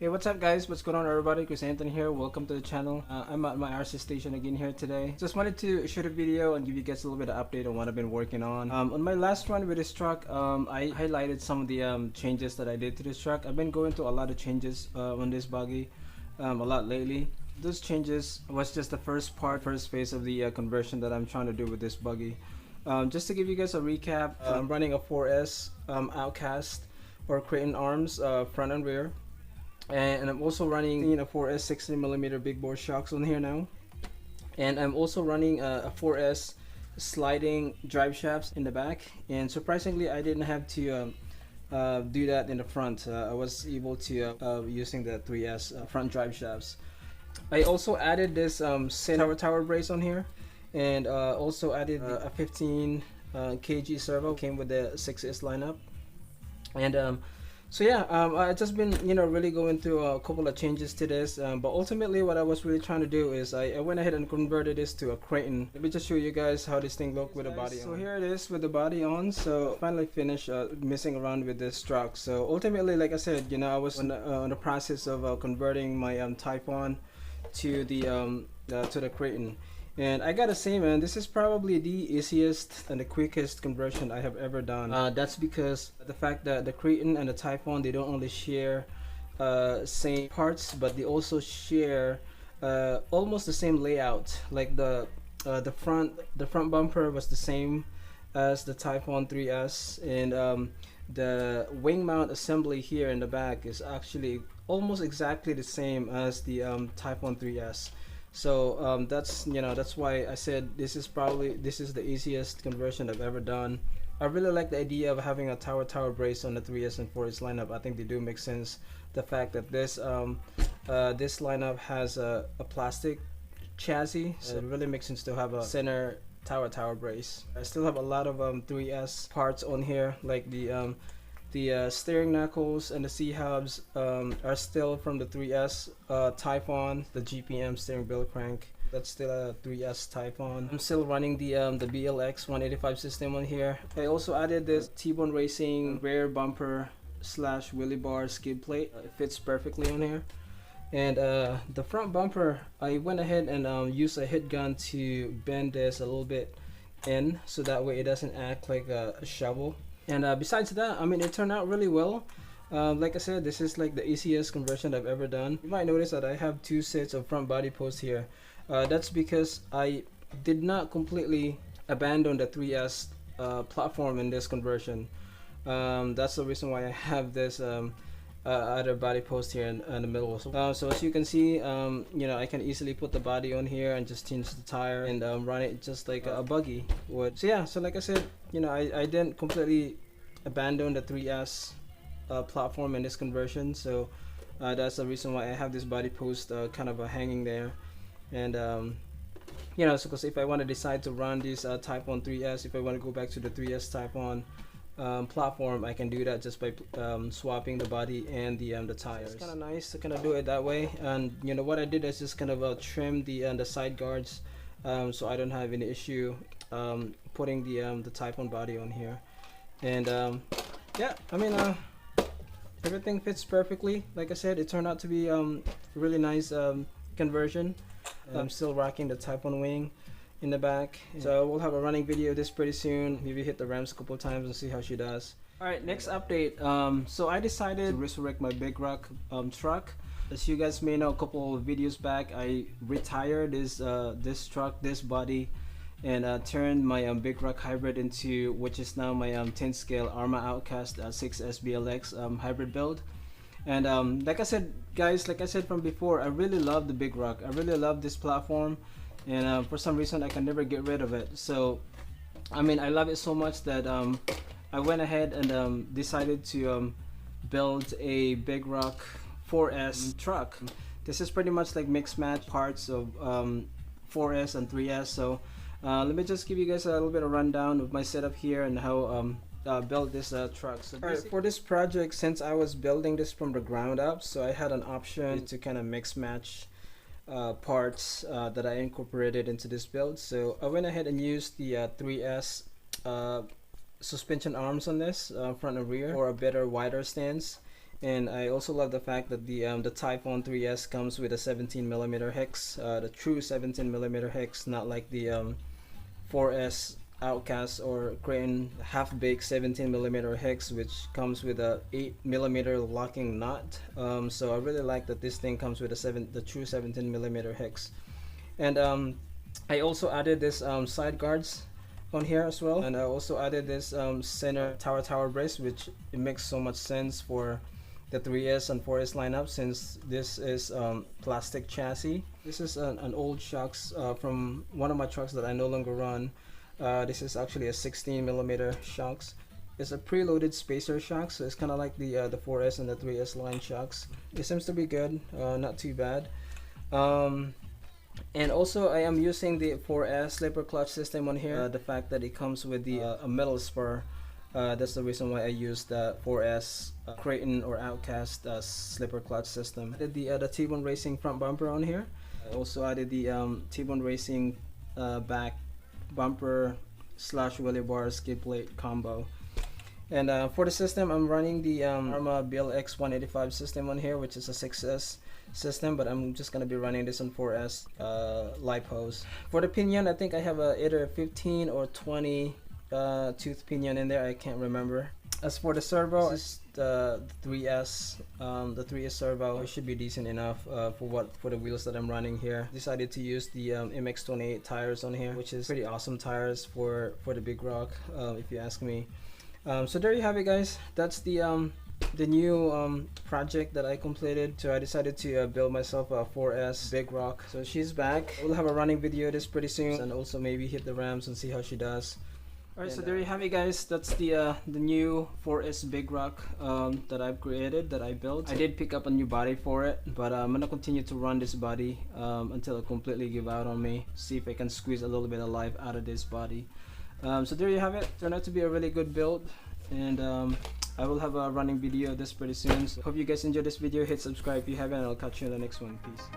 Hey, what's up guys? What's going on everybody? Chris Anthony here. Welcome to the channel. I'm at my RC station again here today. Just wanted to shoot a video and give you guys a little bit of update on what I've been working on. On my last run with this truck, I highlighted some of the changes that I did to this truck. I've been going through a lot of changes on this buggy a lot lately. Those changes was just the first phase of the conversion that I'm trying to do with this buggy. Just to give you guys a recap, I'm running a 4S Outcast or Kraton arms front and rear. And I'm also running a 4S 60mm big bore shocks on here now, and I'm also running a 4S sliding drive shafts in the back. And surprisingly, I didn't have to do that in the front. I was able to using the 3S front drive shafts. I also added this tower brace on here, and also added a 15 kg servo. Came with the 6S lineup, and so yeah, I've just been really going through a couple of changes to this, but ultimately what I was really trying to do is I went ahead and converted this to a Kraton. Let me just show you guys how this thing looked with the body on. So here it is with the body on. So finally finished messing around with this truck. So ultimately, like I said, I was on the process of converting my Typhon to the Kraton. And I gotta say, man, this is probably the easiest and the quickest conversion I have ever done. That's because the fact that the Kraton and the Typhon, they don't only share same parts, but they also share almost the same layout. Like the front bumper was the same as the Typhon 3S, and the wing mount assembly here in the back is actually almost exactly the same as the Typhon 3S. So that's why I said this is the easiest conversion I've ever done. I really like the idea of having a tower brace on the 3S and 4S lineup. I think they do make sense. The fact that this this lineup has a plastic chassis, so it really makes sense to have a center tower brace. I still have a lot of 3S parts on here, like the steering knuckles and the C-hubs are still from the 3S Typhon. The GPM steering bill crank, that's still a 3S Typhon. I'm still running the BLX 185 system on here. I also added this T-Bone Racing rear bumper slash wheelie bar skid plate. It fits perfectly on here. And the front bumper, I went ahead and used a hit gun to bend this a little bit in, so that way it doesn't act like a shovel. And besides that, I mean, it turned out really well. Like I said, this is like the easiest conversion I've ever done. You might notice that I have two sets of front body posts here. That's because I did not completely abandon the 3S platform in this conversion. That's the reason why I have this other body post here in the middle. So as you can see, I can easily put the body on here and just change the tire and run it just like a buggy would. So yeah, so like I said, I didn't completely abandon the 3S platform in this conversion. So that's the reason why I have this body post kind of hanging there. And so because if I want to decide to run this Typhon 3S, if I want to go back to the 3S Typhon platform, I can do that just by swapping the body and the tires. It's kind of nice to kind of do it that way. And what I did is just kind of trim the side guards, so I don't have any issue putting the Typhon body on here. And yeah, I mean, everything fits perfectly. Like I said, it turned out to be a really nice conversion. I'm still rocking the Typhon wing in the back, so we'll have a running video of this pretty soon. Maybe hit the ramps a couple times and see how she does. Alright, next update. So I decided to resurrect my big rock truck. As you guys may know, a couple of videos back, I retired this truck, this body, and turned my big rock hybrid into, which is now my 10 scale Arrma Outcast 6S BLX hybrid build. And like I said, guys, like I said from before, I really love the big rock. I really love this platform, and for some reason I can never get rid of it. So I mean, I love it so much that I went ahead and decided to build a big rock 4S truck. This is pretty much like mixed match parts of 4S and 3S. So let me just give you guys a little bit of rundown of my setup here and how build this truck. So alright, for this project, since I was building this from the ground up, so I had an option to kind of mix match parts that I incorporated into this build. So I went ahead and used the 3S suspension arms on this front and rear for a better wider stance, And I also love the fact that the Typhon 3S comes with a 17mm hex, the true 17mm hex, not like the 4S Outcast or Kraton half-baked 17mm hex, which comes with a 8mm locking nut. So I really like that this thing comes with the true 17mm hex. And I also added this side guards on here as well, and I also added this center tower brace, which it makes so much sense for the 3S and 4S lineup, since this is plastic chassis. This is an old shocks from one of my trucks that I no longer run. This is actually a 16mm shocks. It's a preloaded spacer shock, so it's kind of like the 4S and the 3S line shocks. It seems to be good, not too bad. And also I am using the 4S slipper clutch system on here. The fact that it comes with the a metal spur, that's the reason why I used the 4S Kraton or Outcast slipper clutch system. I did the T-Bone Racing front bumper on here. I also added the T-Bone Racing back bumper slash wheelie bar skid plate combo. And for the system, I'm running the Arrma BLX 185 system on here, which is a 6S system, but I'm just gonna be running this on 4S lipos. For the pinion, I think I have either 15 or 20 tooth pinion in there, I can't remember. As for the servo, this is the 3S, the 3S servo. It should be decent enough for the wheels that I'm running here. Decided to use the MX28 tires on here, which is pretty awesome tires for the big rock, if you ask me. So there you have it, guys. That's the new project that I completed. So I decided to build myself a 4S big rock. So she's back. We'll have a running video of this pretty soon, and also maybe hit the ramps and see how she does. Alright, so there you have it, guys. That's the new 4S big rock that I've created, that I built. I did pick up a new body for it, but I'm gonna continue to run this body until it completely give out on me. See if I can squeeze a little bit of life out of this body. So there you have it. Turned out to be a really good build, and I will have a running video of this pretty soon. So hope you guys enjoyed this video. Hit subscribe if you haven't, and I'll catch you in the next one. Peace.